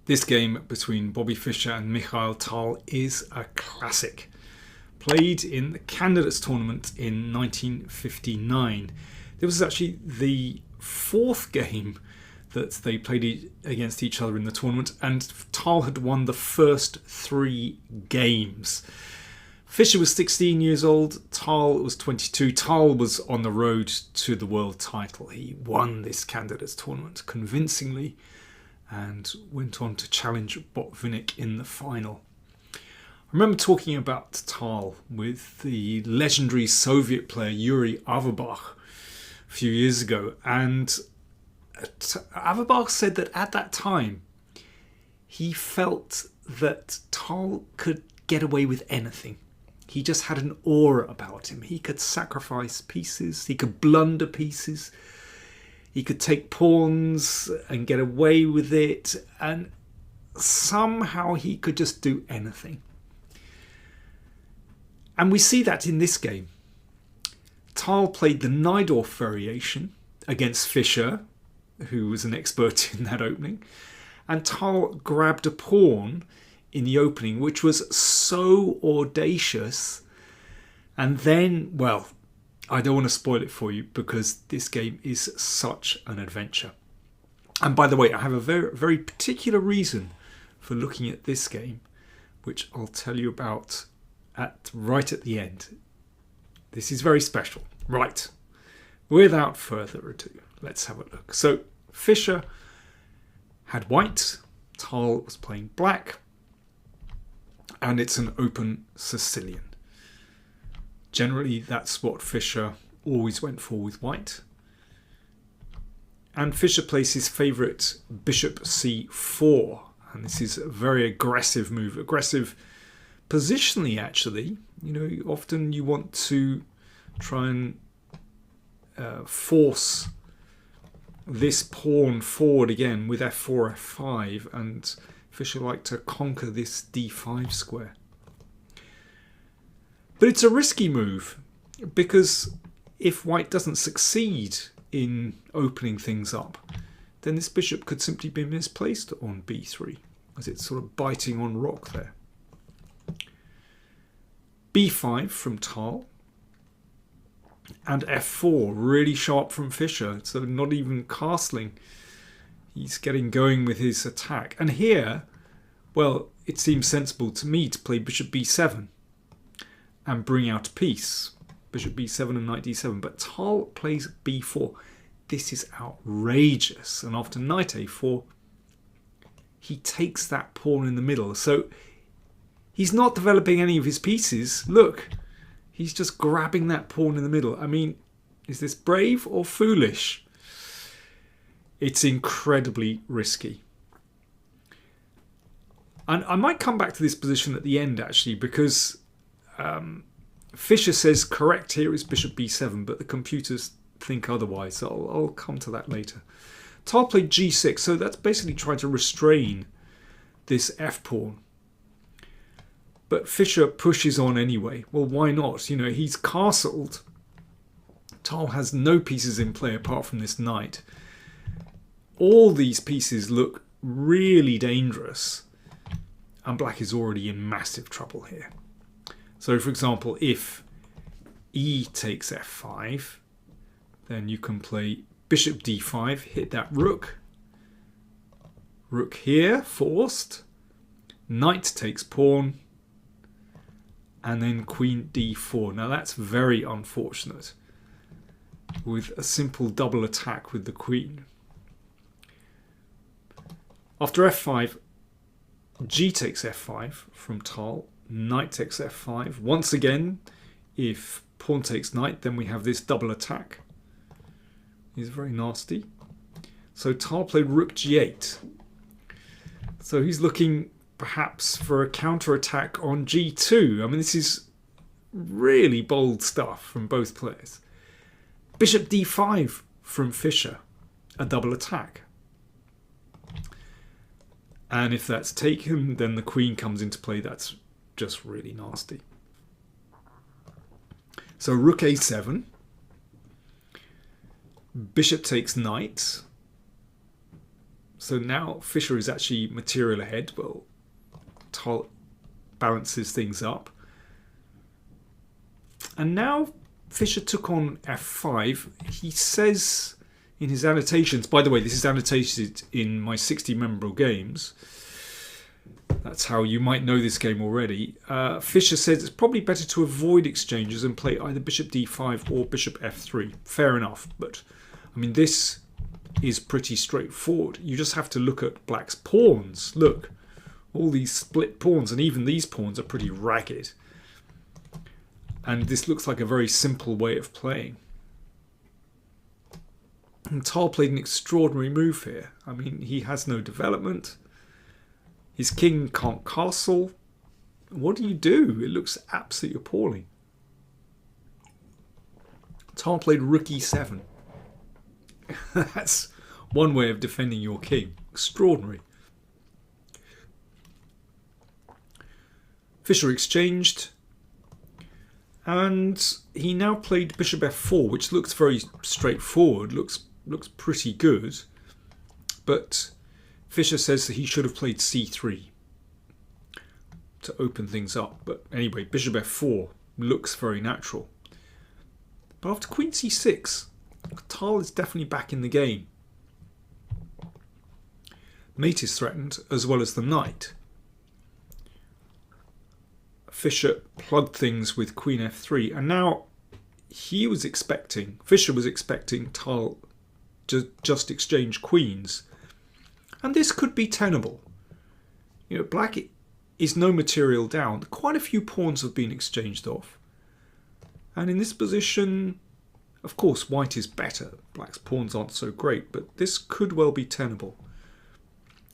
This game between Bobby Fischer and Mikhail Tal is a classic. Played in the Candidates Tournament in 1959. This was actually the fourth game that they played against each other in the tournament, and Tal had won the first 3 games. Fischer was 16 years old, Tal was 22. Tal was on the road to the world title. He won this Candidates Tournament convincingly and went on to challenge Botvinnik in the final. I remember talking about Tal with the legendary Soviet player Yuri Averbach a few years ago, and Averbach said that at that time he felt that Tal could get away with anything. He just had an aura about him. He could sacrifice pieces, he could blunder pieces, he could take pawns and get away with it, and somehow he could just do anything. And we see that in this game. Tal played the Najdorf variation against Fischer, who was an expert in that opening, and Tal grabbed a pawn in the opening which was so audacious, and then, well, I don't want to spoil it for you because this game is such an adventure. And by the way, I have a very, very particular reason for looking at this game, which I'll tell you about right at the end. This is very special. Right, without further ado, let's have a look. So Fischer had white, Tal was playing black, and it's an open Sicilian. Generally, that's what Fischer always went for with white. And Fischer plays his favourite bishop c4. And this is a very aggressive move. Aggressive positionally, actually. You know, often you want to try and force this pawn forward again with f4, f5. And Fischer liked to conquer this d5 square. But it's a risky move because if white doesn't succeed in opening things up, then this bishop could simply be misplaced on b3 as it's sort of biting on rock there. b5 from Tal and f4, really sharp from Fischer, so not even castling. He's getting going with his attack. And here, well, it seems sensible to me to play bishop b7 and bring out a piece. Bishop b7 and knight d7. But Tal plays b4. This is outrageous. And after knight a4, he takes that pawn in the middle. So he's not developing any of his pieces. Look, he's just grabbing that pawn in the middle. I mean, is this brave or foolish? It's incredibly risky. And I might come back to this position at the end, actually, because Fischer says correct here is bishop b7, but the computers think otherwise. So I'll come to that later. Tal played g6, so that's basically trying to restrain this f-pawn. But Fischer pushes on anyway. Well, why not? You know, he's castled. Tal has no pieces in play apart from this knight. All these pieces look really dangerous, and black is already in massive trouble here. So, for example, if e takes f5, then you can play bishop d5, hit that rook. Rook here, forced. Knight takes pawn. And then queen d4. Now that's very unfortunate, with a simple double attack with the queen. After f5, g takes f5 from Tal. Knight takes f5. Once again, if pawn takes knight, then we have this double attack. It's very nasty. So Tal played rook g8. So he's looking perhaps for a counter-attack on g2. I mean, this is really bold stuff from both players. Bishop d5 from Fischer, a double attack. And if that's taken, then the queen comes into play. That's just really nasty. So rook a7. Bishop takes knight. So So now Fischer is actually material ahead. Well, Tal balances things up. And now Fischer took on f5. He says in his annotations, by the way, this is annotated in my 60 memorable games. That's how you might know this game already. Fischer says it's probably better to avoid exchanges and play either bishop d5 or bishop f3. Fair enough, but I mean, this is pretty straightforward. You just have to look at black's pawns. Look, all these split pawns, and even these pawns are pretty ragged. And this looks like a very simple way of playing. And Tal played an extraordinary move here. I mean, he has no development. His king can't castle. What do you do? It looks absolutely appalling. Tal played rook e7. That's one way of defending your king. Extraordinary. Fischer exchanged. And he now played bishop f4, which looks very straightforward. Looks pretty good. But Fischer says that he should have played c3 to open things up. But anyway, bishop f4 looks very natural. But after queen c6, Tal is definitely back in the game. Mate is threatened, as well as the knight. Fischer plugged things with queen f3, and now Fischer was expecting Tal to just exchange queens. And this could be tenable. You know, black is no material down. Quite a few pawns have been exchanged off. And in this position, of course, white is better. Black's pawns aren't so great, but this could well be tenable.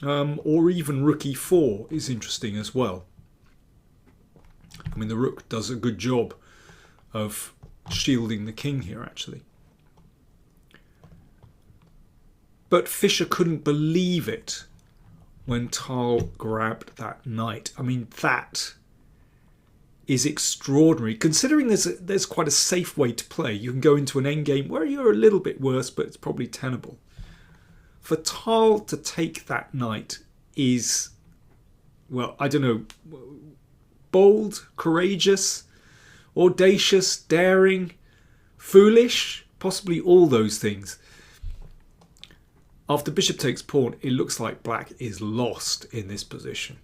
Or even rook e4 is interesting as well. I mean, the rook does a good job of shielding the king here, actually. But Fischer couldn't believe it when Tal grabbed that knight. I mean, that is extraordinary. Considering there's quite a safe way to play. You can go into an endgame where you're a little bit worse, but it's probably tenable. For Tal to take that knight is, well, I don't know, bold, courageous, audacious, daring, foolish, possibly all those things. After bishop takes pawn, it looks like black is lost in this position.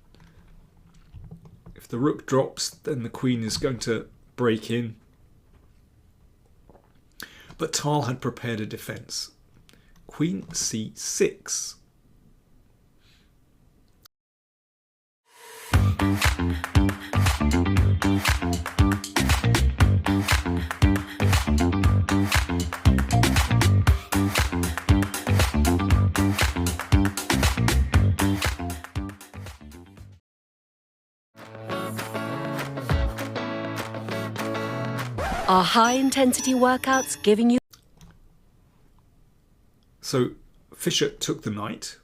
If the rook drops, then the queen is going to break in. But Tal had prepared a defense. Queen c6. Are high-intensity workouts giving you... So Fischer took the knight.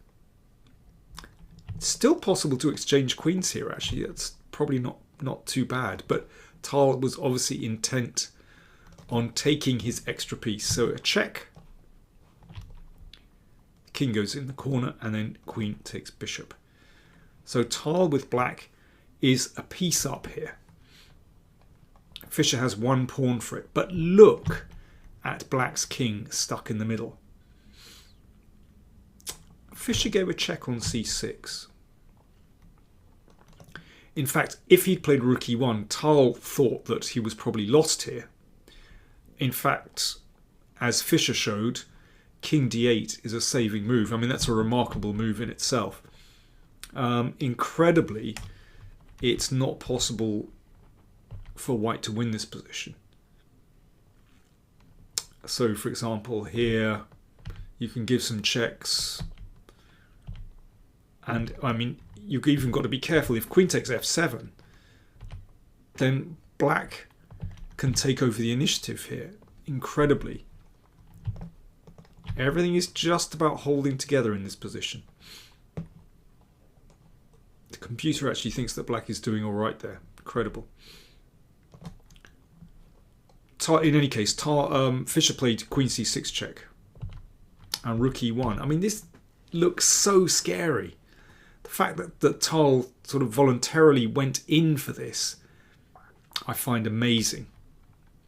It's still possible to exchange queens here, actually. That's probably not too bad. But Tal was obviously intent on taking his extra piece. So a check. King goes in the corner, and then queen takes bishop. So Tal with black is a piece up here. Fischer has one pawn for it, but look at black's king stuck in the middle. Fischer gave a check on c6. In fact, if he'd played rook e1, Tal thought that he was probably lost here. In fact, as Fischer showed, king d8 is a saving move. I mean, that's a remarkable move in itself. Incredibly, it's not possible for white to win this position. So, for example, here you can give some checks. And, I mean, you've even got to be careful. If queen takes f7, then black can take over the initiative here, incredibly. Everything is just about holding together in this position. The computer actually thinks that black is doing all right there. Incredible. In any case, Fischer played queen c6 check and rook e1. I mean, this looks so scary. The fact that Tal sort of voluntarily went in for this, I find amazing.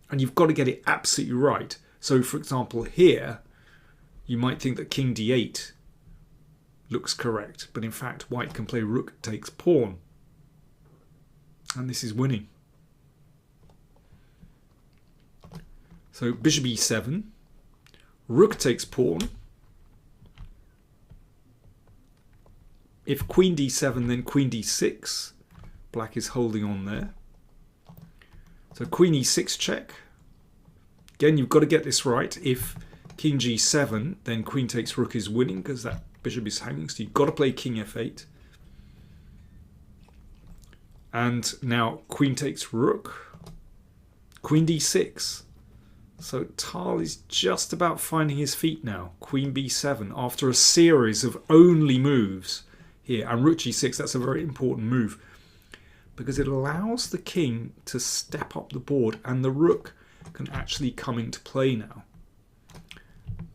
And you've got to get it absolutely right. So, for example, here, you might think that king d8 looks correct. But in fact, white can play rook takes pawn. And this is winning. So, bishop e7. Rook takes pawn. If queen d7, then queen d6. Black is holding on there. So queen e6 check. Again, you've got to get this right. If king g7, then queen takes rook is winning because that bishop is hanging. So you've got to play king f8. And now queen takes rook. Queen d6. So Tal is just about finding his feet now. Queen b7 after a series of only moves here. And rook g6, that's a very important move, because it allows the king to step up the board and the rook can actually come into play now.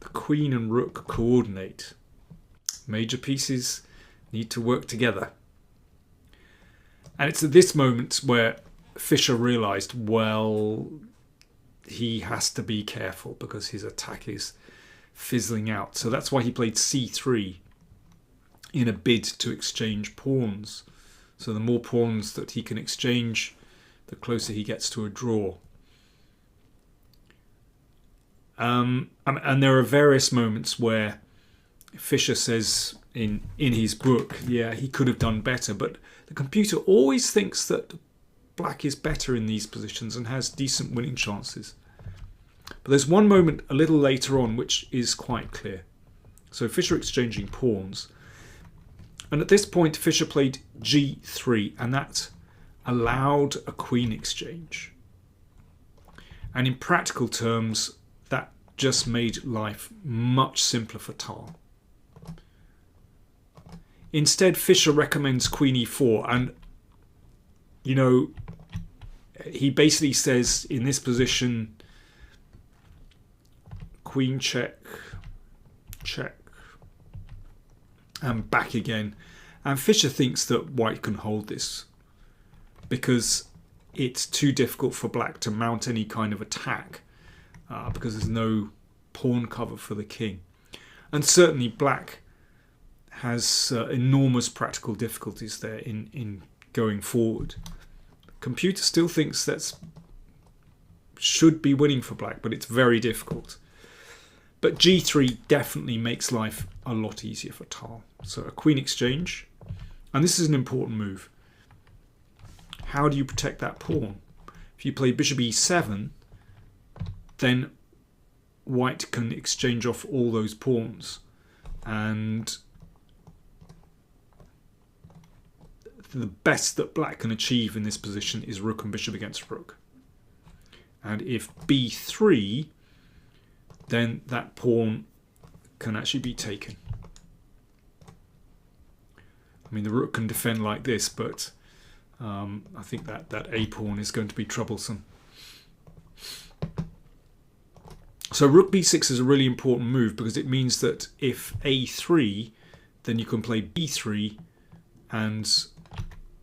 The queen and rook coordinate. Major pieces need to work together. And it's at this moment where Fischer realised, well, he has to be careful because his attack is fizzling out. So that's why he played c3 in a bid to exchange pawns. So the more pawns that he can exchange, the closer he gets to a draw. And there are various moments where Fischer says in his book, yeah, he could have done better, but the computer always thinks that black is better in these positions and has decent winning chances. But there's one moment a little later on which is quite clear. So Fischer exchanging pawns. And at this point, Fischer played g3, and that allowed a queen exchange. And in practical terms, that just made life much simpler for Tal. Instead, Fischer recommends queen e4, and, you know, he basically says in this position, queen check, check, and back again. And Fischer thinks that white can hold this because it's too difficult for black to mount any kind of attack because there's no pawn cover for the king. And certainly black has enormous practical difficulties there in going forward. Computer still thinks that should be winning for black, but it's very difficult. But g3 definitely makes life a lot easier for Tal. So a queen exchange, and this is an important move. How do you protect that pawn? If you play bishop e7, then white can exchange off all those pawns, and the best that black can achieve in this position is rook and bishop against rook. And if b3, then that pawn can actually be taken. I mean, the rook can defend like this, but I think that a pawn is going to be troublesome. So rook b6 is a really important move because it means that if a3, then you can play b3 and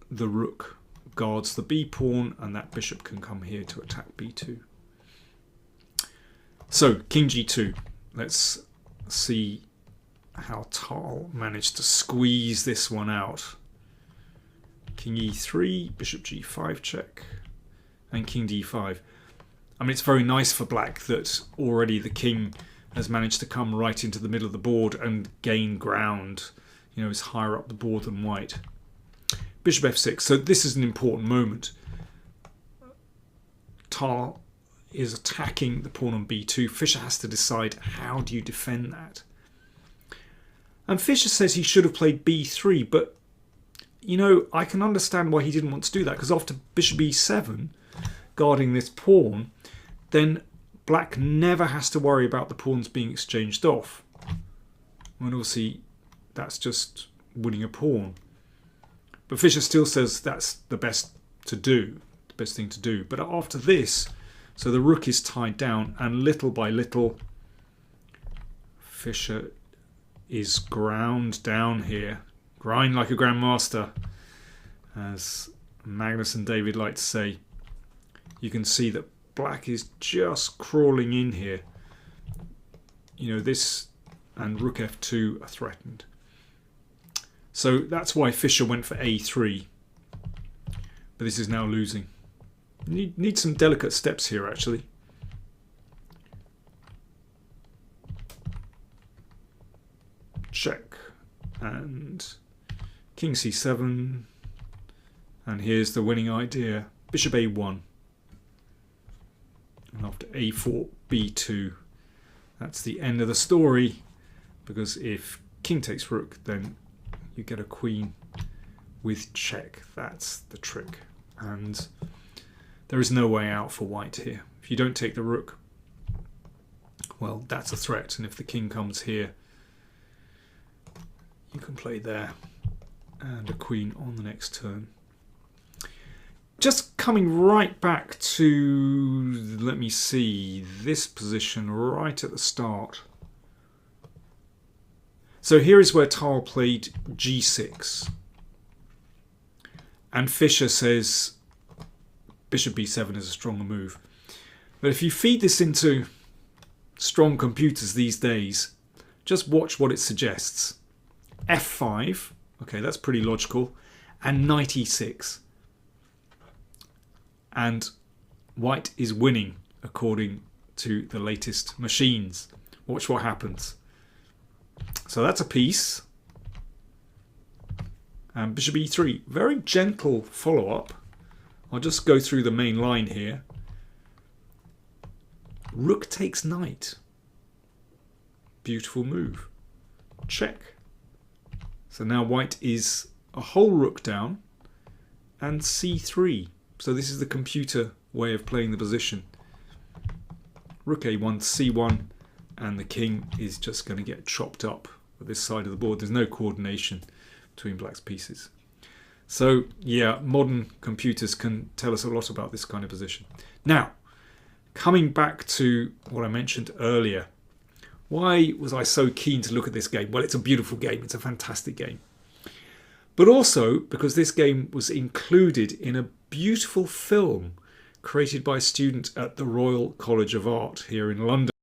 the rook guards the b pawn and that bishop can come here to attack b2. So king g2. Let's see how Tal managed to squeeze this one out. King e3, bishop g5 check, and king d5. I mean, it's very nice for black that already the king has managed to come right into the middle of the board and gain ground. You know, is higher up the board than white. Bishop f6. So this is an important moment. Tal is attacking the pawn on b2. Fischer has to decide, how do you defend that? And Fischer says he should have played b3, but, you know, I can understand why he didn't want to do that, because after bishop e7, guarding this pawn, then black never has to worry about the pawns being exchanged off. And obviously, that's just winning a pawn. But Fischer still says that's the best to do, the best thing to do. But after this, so the rook is tied down, and little by little, Fischer is ground down here. Grind like a grandmaster, as Magnus and David like to say. You can see that black is just crawling in here. You know, this and rook f2 are threatened. So that's why Fischer went for a3. But this is now losing. Need some delicate steps here, actually. Check. And king c7. And here's the winning idea. Bishop a1. And after a4, b2. That's the end of the story. Because if king takes rook, then you get a queen with check. That's the trick. And there is no way out for white here. If you don't take the rook, well, that's a threat. And if the king comes here, you can play there. And a queen on the next turn. Just coming right back to, let me see, this position right at the start. So here is where Tal played g6. And Fischer says bishop b7 is a stronger move. But if you feed this into strong computers these days, just watch what it suggests. f5, okay, that's pretty logical, and knight e6. And white is winning according to the latest machines. Watch what happens. So that's a piece. And bishop e3, very gentle follow-up. I'll just go through the main line here. Rook takes knight. Beautiful move. Check. So now white is a whole rook down and c3. So this is the computer way of playing the position. Rook a1, c1, and the king is just going to get chopped up at this side of the board. There's no coordination between black's pieces. So yeah, modern computers can tell us a lot about this kind of position. Now, coming back to what I mentioned earlier, why was I so keen to look at this game? Well, it's a beautiful game. It's a fantastic game. But also because this game was included in a beautiful film created by a student at the Royal College of Art here in London.